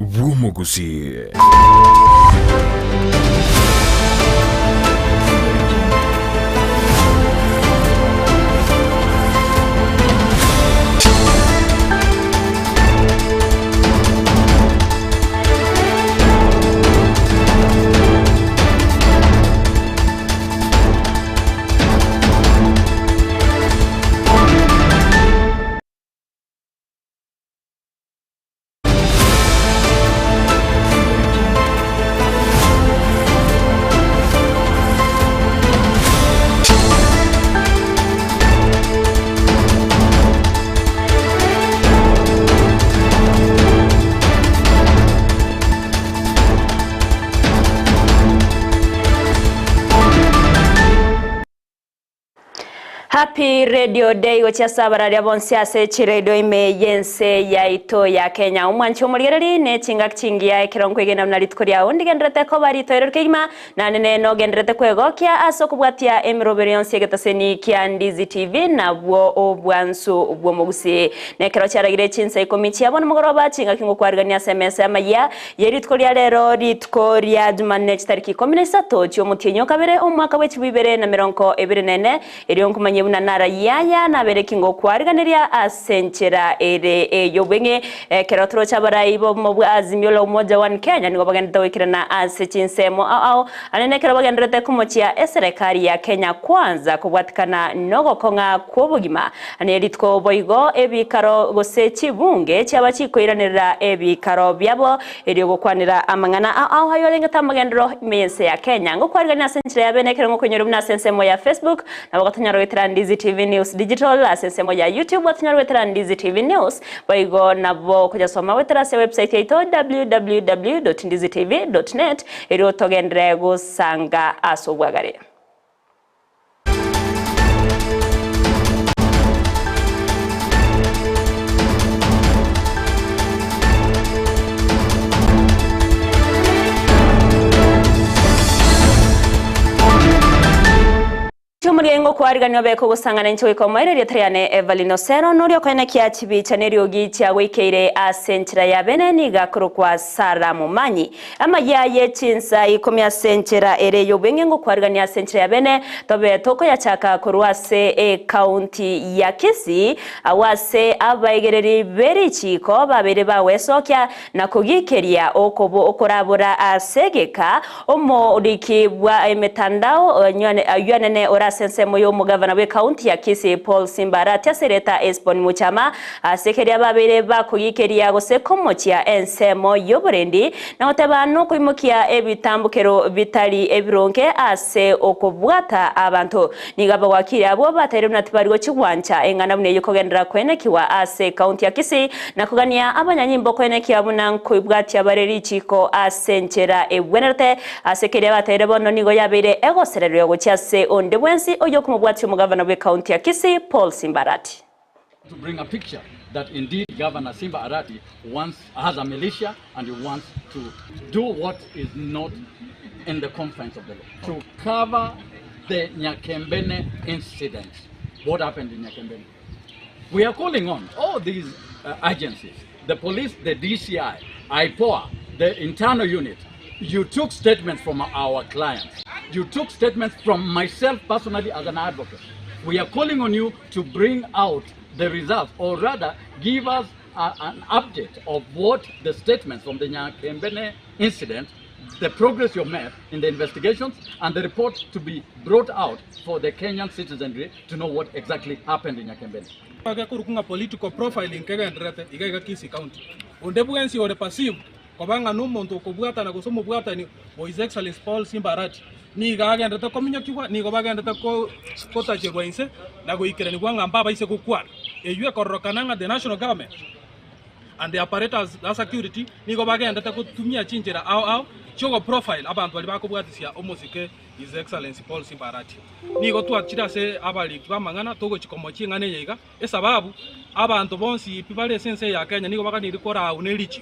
Gusii. Happy Radio Day gochasa barari abonsiase chiredo ime yense ya ito ya Kenya umwancho murigereri ne chingak chingia ekironko igena mnaritkoria undi gendrete ko bari toero kigima na nene no gendrete kwegokia aso kubwatia emiroberion segetaseni kia Ndizi TV na bwo obwansu ubwo Gusii ne kero cyaragire CHINSA IKOMI cyabona mugoroba chinga kingo kwarigania SMS AMAYIA yeritkoria rero ritkoria Jumanne tariki 13 cyo mutinyo kabere umwaka w'ekibibere na 2024 erionkumanye na nara yaya na bereki ngo kwariganiria asenchera ere yobenge kerotro chabarayi bo mu azimyo umoja wa Kenya ngo bagenda wikirana ase CHINSA au anene kero bagendrete kumochia serikali ya Kenya kwanza kubwatikana nogo konga kubugima aneritko boigo ebikaro gosechi bunge cyabachikoiranira ebikaro byabo eri gukwanira amangana au hayolenga tamagendro imense ya Kenya ngo kwarigania asenchera yabenekero ngo kwenyeru na sensemo ya Facebook na bagatanyaro witira Ndizi TV News Digital asense moja YouTube watanyaro wetera Ndizi TV News baigo nabo kuja soma wetera se website yaito www.ndizitv.net eri otogendere gusanga asobwagare. Chumurengo kwariganyo beko gusangana n'icyo ikomoire retariane EVERLYNE OSERO nuri okene kiachibi chaneri gicha wikeire asenchira ya beneni gakuru kwa sara MOMANYI AMAYIA CHINSA IKOMI asenchira ere yobenge ngo kwarigania asenchira ya bene tobe toko ya chaka kuruase county ya Kisii awase abayigereri berichiko babere bawesokya na kugikeria okobo okorabura asegeka omo urikibwa emetandao yane ora sensemo yo mugavana we county ya Kisii Paul Simbarati asereta Espon Muchama asekeria babere bakuyikeria gose komochia ensemo yo burendi na otabano kuimukia ebitambukero bitali ebironke ase okubwata abantu nigaba wakiri abo batere natibarigo kigwancha engana bune yokogendera kwenekiwa ase county ya Kisii na kugania abanyanyimbo kwenekiwa buna kuibwati abareri chiko asenchera ebwenerte asekeria batere bono nigo yabere egoserero yo gochase onde wensi oyo kumubwati umugavana we county ya Kisii Paul Simbarati. To bring a picture that indeed Governor Simbarati has a militia and he wants to do what is not in the confines of the law. To cover the Nyakembene incident. What happened in Nyakembene? We are calling on all these agencies, the police, the DCI, IPOA, the internal unit. You took statements from our clients. You took statements from myself personally as an advocate. We are calling on you to bring out the results, or rather give us an update of what the statements from the Nyakembene incident, the progress you made in the investigations, and the report to be brought out for the Kenyan citizenry to know what exactly happened in Nyakembene. Political profiling in Kisii County. Undebuensi or passive kobanga numuntu kubwata na gusomo bwata ni His Excellency Paul Simbarati ni gagenda ta kominyo kiwa ni gobagenda ta ko kota chegwense na go ikere ni gwanga mbaba ise kukwana eyue korokananga the national government and the apparatus the security ni gobagenda ta kutumia chinjira au chogo profile abantu bali bakobwatisia omosike His Excellency Paul Simbarati ni go twachira se abali bamangana togo chikomochi ngane yega esababu abantu bonsi pibale sense ya Kenya ni go bagani rikora unelichi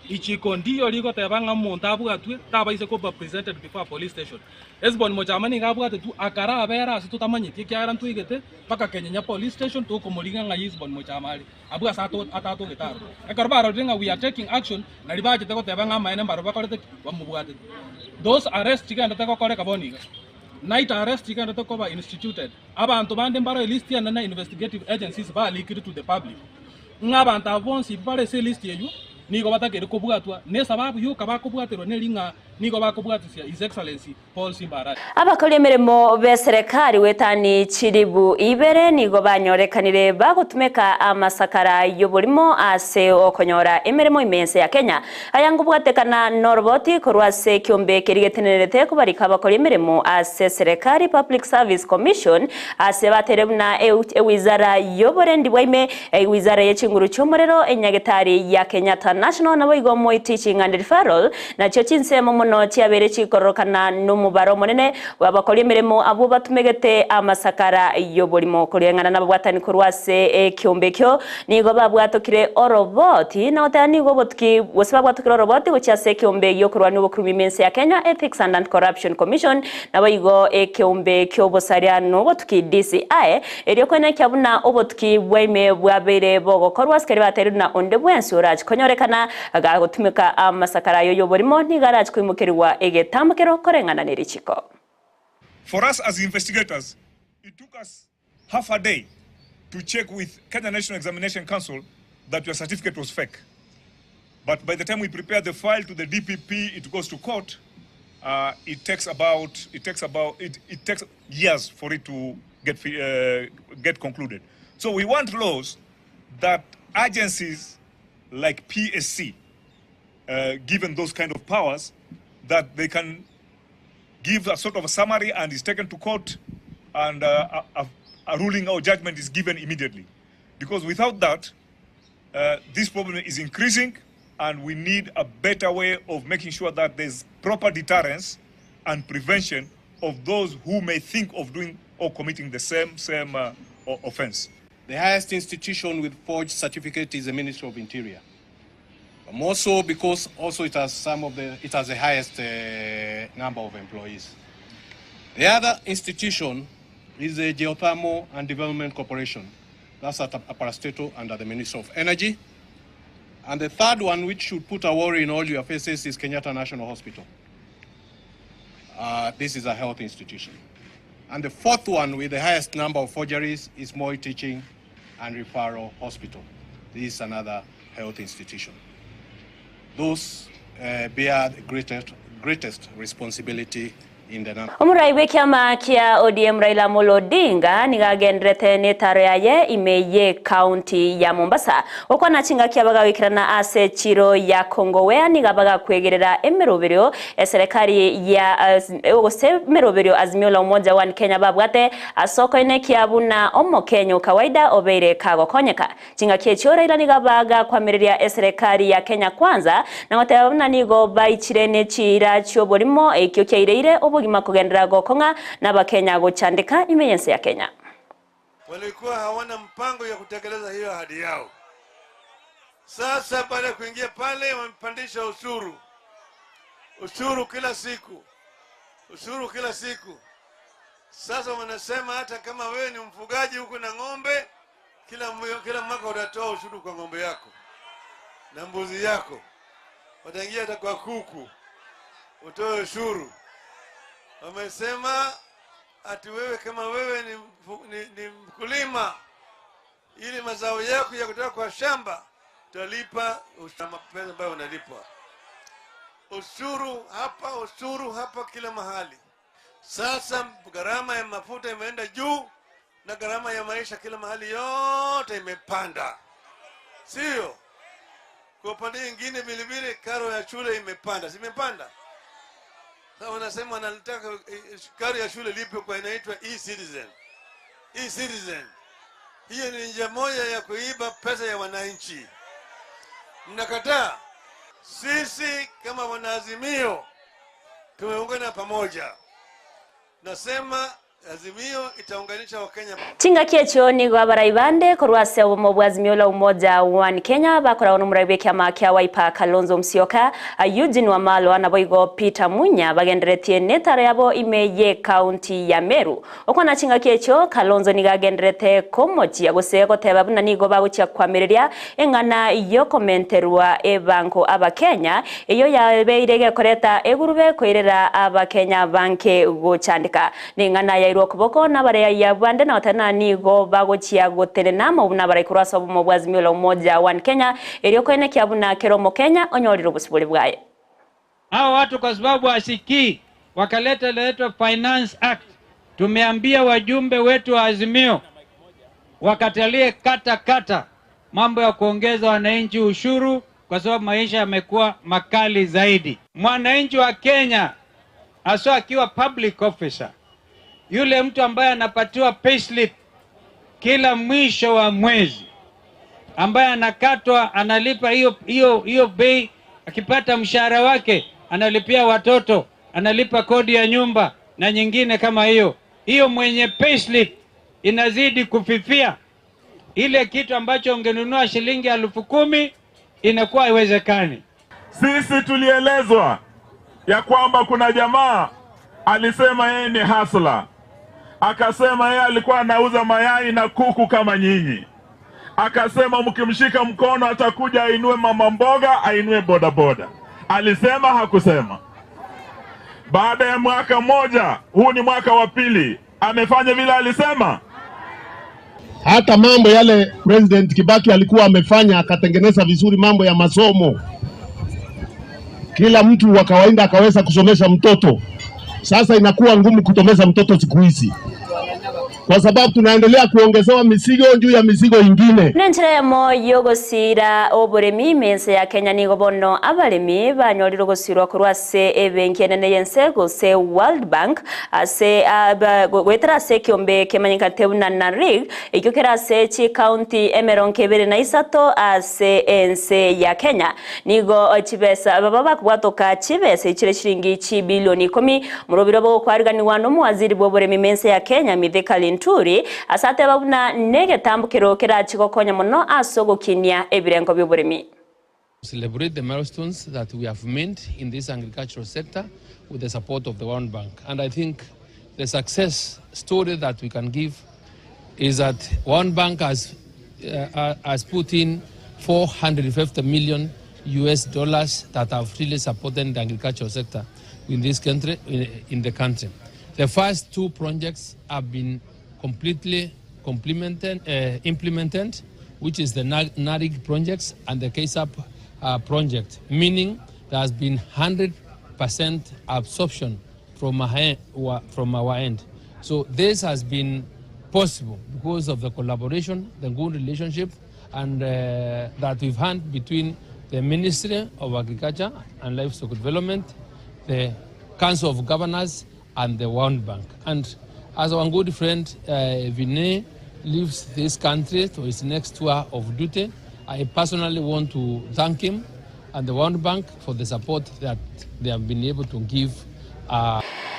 ichiko ndiyo liko tebanga monta abwatwe tabaise ko presented before police station esbon mochamani ngabwate tu akara abera asitu tamanyiti kyaran tuigete paka Kenya police station to komolinga ngayisbon mochamali abwa sato atato gitaro ekarbaro dinga we are taking action na libaje teko tebanga maene mbaro bakorete bamubwate those arrests tiganda teko kore kaboniga night arrest tiganda teko ba instituted abantu bande mbaro list ya na investigative agencies ba liquid to the public ngabanta abonsi bare se list yeyu niko batakere kubwatwa ne sababu yuko bakubwatero nelinga niko bakubwatisia His Excellency Paul Simbarati abakoli emirimo be serikali wetani chiribu ibere niko banyorekanire bagutumeka amasakara y'oburimo ase okonyora emirimo imense ya Kenya ayangubwatekana noroboti korwase kyombe kirigetenerete kubarika abakoli emirimo ase serikali Public Service Commission ase baterebuna wizara y'oburendi bwaime wizara y'ekinguru cy'umurero enyagetari ya Kenya National nabo igomo teaching and referral na cyo CHINSA muno cyabere cikorokana n'umubaro munene wabakoli emirimo abo batumegete amasakara y'oburimo kurengana n'abwatani kurwase kyombekyo nigo babwatokire oroboti na otani go botki wose babwatokire oroboti gucyase kyombe yo kurwa n'ubukuru imense ya Kenya Ethics and Corruption Commission nabo igo kyombe kyobosaria no botki DCI eriyo kwene kyabuna obotki bweme bwabere bogo korwase kari bateruna onde bwensi uraj konyorekana agagutumika amasakara y'oburimo ntigaraj kwimukirwa egetambukero korengana n'irikiko. For us as investigators, it took us half a day to check with Kenya National Examination Council that your certificate was fake. But by the time we prepare the file to the DPP, it goes to court. It takes years for it to get concluded. So we want laws that agencies like PSC, given those kind of powers, that they can give a sort of a summary and is taken to court, and a ruling or judgment is given immediately. Because without that, this problem is increasing, and we need a better way of making sure that there's proper deterrence and prevention of those who may think of doing or committing the same offense. The highest institution with forged certificate is the Ministry of Interior. More so because also it has the highest number of employees. The other institution is the Geothermal and Development Corporation. That's at Aparastato under the Ministry of Energy. And the third one, which should put a worry in all your faces, is Kenyatta National Hospital. This is a health institution. And the fourth one with the highest number of forgeries is Moi Teaching and Referral Hospital. This is another health institution. Those bear the greatest responsibility in the number. Omurai wekyama kia ODM Raila Amolo Odinga nigagendrete netaro yaye imeye county ya Mombasa okwa nachinga kyabaga wikirana ase chiro ya Kongowea nigabaga kwegerera emeroberio serikali ya meroberio azimio la umoja wa Kenya babwate asoko ine kyabuna omo Kenya kawaida obeire kago konyeka chinga kyecho Raila nigabaga kwamereria serikali ya Kenya kwanza na ngotabuna nigo baichirene chira cyoborimo ekyo kyayireire obugima kugendera gokonga na bakenya guchandika imeyense ya Kenya. Walikuwa hawana mpango ya kutekeleza hiyo ahadi yao. Sasa baada kuingia pale wamepandisha ushuru kila siku. Sasa wanasema hata kama wewe ni mfugaji huko na ng'ombe, kila mwaka utatoa ushuru kwa ng'ombe yako na mbuzi yako. Wataingia hata kwa kuku utoe ushuru. Wamesema ati wewe kama wewe ni mkulima, ili mazao yako ya kutoka kwa shamba utalipa pesa ambayo unalipwa. Ushuru hapa kila mahali. Sasa gharama ya mafuta imeenda juu na gharama ya maisha kila mahali yote imepanda. Sio? Kwa upande mwingine vile karo ya shule imepanda. Simepanda? Sasa wanasema wanataka karo ya shule lipe kwa inaitwa e-citizen. Hiyo ni njia moja ya kuiba pesa ya wananchi. Mnakataa? Sisi kama wanaazimio tumeungana pamoja. Nasema Azimio itaunganisha Wakenya. Chinga kiecho ni gwabarayibande korwase obumo bwa Azimio la Umoja One Kenya bakora no murabe kyama kya Wiper Kalonzo Musyoka Eugene Wamalwa na boigo Peter Munya bagenderetie netara yabo imeye county ya Meru okwana chinga kiecho Kalonzo ni gagenderete komochi yagose goteba buna nigo baguchya kwamereria engana iyo komenterwa ebanko abakenya iyo yabeirege koreta egurube koirera abakenya banke gochandika ningana ya kuboko na bare ya bwande na otana nigo bagochia gotenena mu na bare kurasa mu Azimio la Umoja One Kenya iliyo kwene kyabuna keromo Kenya onyoriro busibuli bwaye hao watu kwa sababu asikii wakaleta leto Finance Act. Tumeambia wajumbe wetu wa Azimio wakatalie kata mambo ya kuongeza wananchi ushuru kwa sababu maisha yamekuwa makali zaidi. Mwananchi wa Kenya aswa akiwa public officer, yule mtu ambaye anapatiwa payslip kila mwisho wa mwezi, ambaye anakatwa analipa hiyo bei, akipata mshahara wake analipia watoto, analipa kodi ya nyumba na nyingine kama hiyo mwenye payslip inazidi kufifia. Ile kitu ambacho ungenunua shilingi 10,000 inakuwa haiwezekani. Sisi tulielezwa ya kwamba kuna jamaa alisema yeye ni hustler. Akasema yeye alikuwa anauza mayai na kuku kama nyinyi. Akasema mkimshika mkono atakuja ainue mama mboga, ainue bodaboda. Alisema hakusema? Baada ya mwaka mmoja, huu ni mwaka wa pili, amefanya vile alisema? Hata mambo yale President Kibaki alikuwa amefanya, akatengeneza vizuri mambo ya masomo. Kila mtu wa kawaida akaweza kusomesha mtoto. Sasa inakuwa ngumu kutomeza mtoto siku hizi, kwa sababu tunaendelea kuongezewa mizigo juu ya mizigo ingine. Nenchire mo yogosira oburemi mense ya Kenya nigo bono abalemi banyoriro gosirwa kurwase ebenki enene yense gose World Bank ase gwetera se kiombe kemanyika tebuna na rig ikokera se chi county emeronke bere na isato ase ense ya Kenya nigo chibesa baba kwatoka chibesa ichire shilingi chi bilioni 10 murobiro bo kwariganiwa no muwaziri boburemi mense ya Kenya Mithika Nturi asate babuna nege tambukiro kera chikokonya muno asogokinia ebirengo by'uburimi. Celebrate the milestones that we have made in this agricultural sector with the support of the World Bank. And I think the success story that we can give is that World Bank has put in $450 million that have really supported the agricultural sector in this country, in the country. The first two projects have been completely implemented, which is the NARIG projects and the KSAP project, meaning there has been 100% absorption from our end. So this has been possible because of the collaboration, the good relationship, and that we've had between the Ministry of Agriculture and Livestock Development, the Council of Governors, and the World Bank. And as our good friend Vinay leaves this country to his next tour of duty, I personally want to thank him and the World Bank for the support that they have been able to give.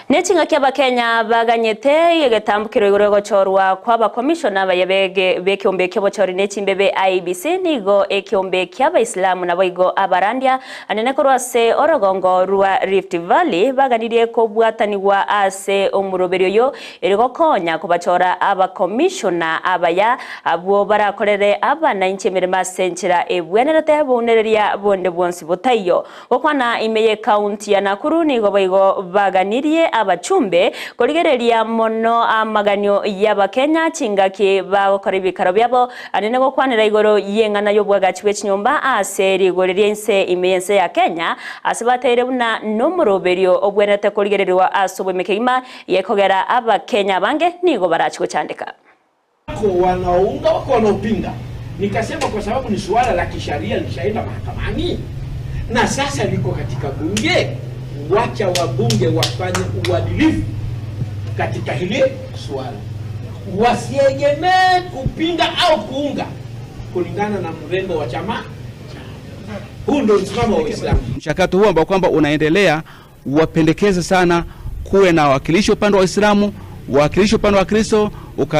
Nechinga kyaba Kenya baganyete yegetambukiro igorego chorwa kwaba commissioner bayebege bekiombe kyabo chori nechimbebe IBC nigo ekiombe kyaba Islamu na boigo abarandia anene korwase orogongo rwa Rift Valley baganirie ko bwataniwa ase omuroberio yo erigo konya kubachora aba commissioner abaya abo barakorere abana inchemerema senchira ebwenerete bonereria bonde bonsi botayo okwana imeye county ya Nakuru nigo boigo baganirie abachumbe koligereria mono amaganyo y'Abakenya chingaki bakoribikaro byabo anene gokwanira igoro yengana yobwaga chwe chinyomba aseri goreria inse imense ya Kenya asibatere buna nomuroberio obwenete koligererwa asobwemekeima yekogera Abakenya bange nigo barachiko chandika wanaunga wako wanaopinga. Nikasema kwa sababu ni suala la kisheria lishaenda mahakamani na sasa liko katika bunge, wacha wabunge wafanye uadilifu katika hili suala, wasiegemee kupinga au kuunga kulingana na mrengo wa chama. Huu ndio msimamo wa Uislamu. Mchakato huu ambao kwamba unaendelea wapendekeze sana kuwe na wakilishi upande wa Uislamu, uwakilishi upande wa Kristo,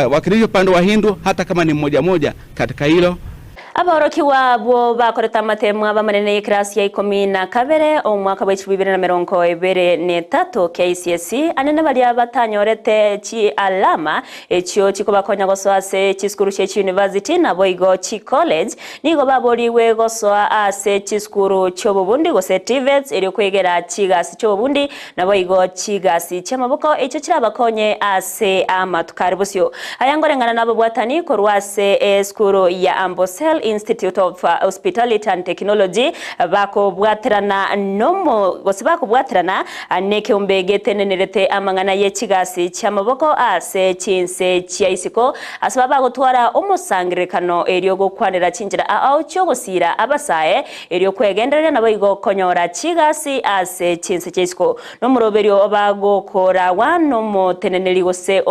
uwakilishi upande wa Hindu, hata kama ni mmoja katika hilo. Aboroki wabo bakoreta amatemu abamanene y'ikirasi ya IKOMI na kabere omwaka wa 2023 KCSE anene bali abatanyorete chi alama ekyo kikobakonya gosoase chiskuru che university na boigo chi college nigo baboriwe gosoa ase chiskuru chobubundi gose TVETs eri kwegera chigasi chobubundi na boigo chigasi chamaboko ekyo kirabakonye ase amatukari busyo ayangorengana nabo bwatani korwase skuru ya Ambosel Institute of Hospitality and Technology bako bwaterana nomo gosibako bwaterana neke umbegete nenerete amangana y'ekigasi cyamaboko ase CHINSA cyisiko asaba gutwara umusangirekano eriyo gukwanira cinjira aho cyo gusira abasaye eriyo kwegenderera nabo igokonyora kigasi ase CHINSA cyisiko no muroberio bagokora wano mo teneneri gose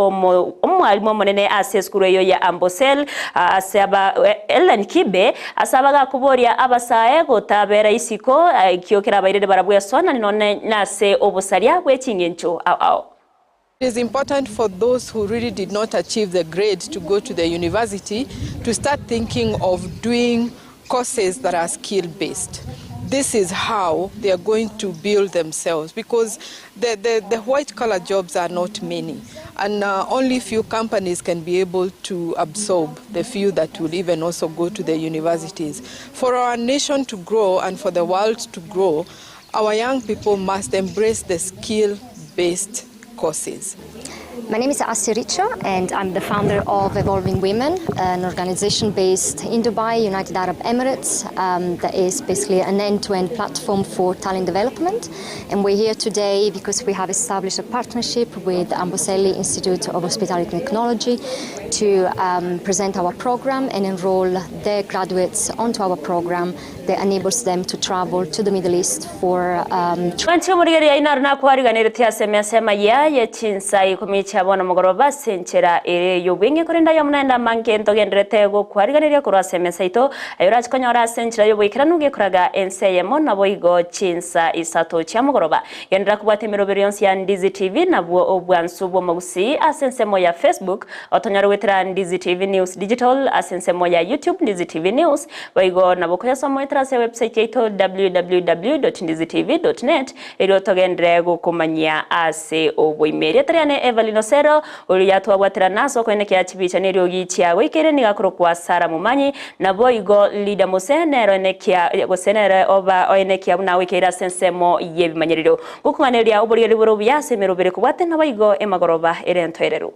omwalimo monene ase skuru yo ya Ambosel ase aba Ellen Kibe asabaga kuboria abasaye gotabera isiko kiokera bairere barabuya sona none nase obusaria bwekingencho ao. It is important for those who really did not achieve the grade to go to the university to start thinking of doing courses that are skill-based. This is how they are going to build themselves, because the white-collar jobs are not many, and only few companies can be able to absorb the few that will even also go to the universities. For our nation to grow and for the world to grow, our young people must embrace the skill-based courses. My name is Asiricho, and I'm the founder of Evolving Women, an organization based in Dubai, United Arab Emirates, that is basically an end-to-end platform for talent development. And we're here today because we have established a partnership with Amboseli Institute of Hospitality Technology to present our program and enroll their graduates onto our program that enables them to travel to the Middle East for Chabona mugoroba senchera ere yobwenge korenda yomnenda mankento gendrete go kwariganira kurase mesaito ayora konyora senchera yobwikira nuge kuraga enseyemo nabo igo CHINSA isato chamugoroba gendra kubate miroberions ya Ndizi TV nabwo obwansubo Gusii asensemo ya Facebook otonyora wetera Ndizi TV News Digital asensemo ya YouTube Ndizi TV News boigo nabo koyasomo etrase website yeto www.ndizitv.net ero togendre go kumanya ase obwimere triane EVERLYNE Uliyatu watera naso kwene kia chibicha niryo gichia wikere niga kurukwa Sara MOMANYI na boigo LYDIA MOSE nero enekia gosenere oba oenekia una wikera sensemo yebi manyeriro gukunganeria uburi liburo byase merobere kubate na boigo emagoroba erentoereru.